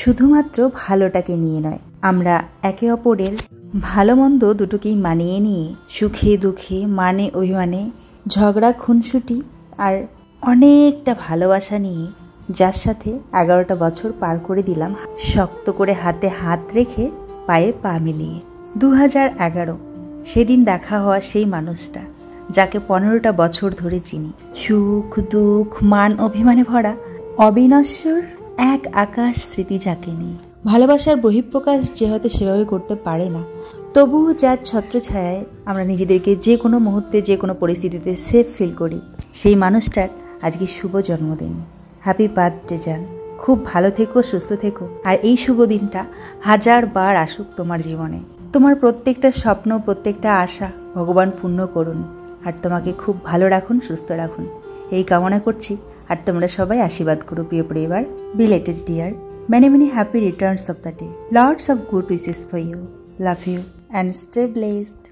শুধুমাত্র ভালোটাকে নিয়ে নয়, আমরা একে অপরের ভালো মন্দ দুটোকেই মানিয়ে নিয়ে সুখে দুঃখে মানে অভিমানে ঝগড়া খুনসুটি আর অনেকটা ভালোবাসা নিয়ে যার সাথে 11টা বছর পার করে দিলাম শক্ত করে হাতে হাত রেখে পায়ে পা মিলিয়ে। 2011 সেদিন দেখা হওয়া সেই মানুষটা যাকে 15টা বছর ধরে চিনি। সুখ দুঃখ মান অভিমানে ভরা অবিনশ্বর এক আকাশ স্মৃতি যাকে নিয়ে। ভালোবাসার বহিঃপ্রকাশ যে হয়তো সেভাবে করতে পারে না, তবুও যার ছত্রছায়ায় আমরা নিজেদেরকে যে কোনো মুহূর্তে যে কোনো পরিস্থিতিতে সেফ ফিল করি, সেই মানুষটার আজকে শুভ জন্মদিন। হ্যাপি বার্থডে জান, খুব ভালো থেকো, সুস্থ থেকো, আর এই শুভ দিনটা 1000 বার আসুক তোমার জীবনে। তোমার প্রত্যেকটা স্বপ্ন প্রত্যেকটা আশা ভগবান পূর্ণ করুন, আর তোমাকে খুব ভালো রাখুন, সুস্থ রাখুন, এই কামনা করছি। আর তোমরা সবাই আশীর্বাদ করো প্রিয় পরিবার। Belated dear, many happy returns of the day. Lots of good wishes for you. Love you and stay blessed.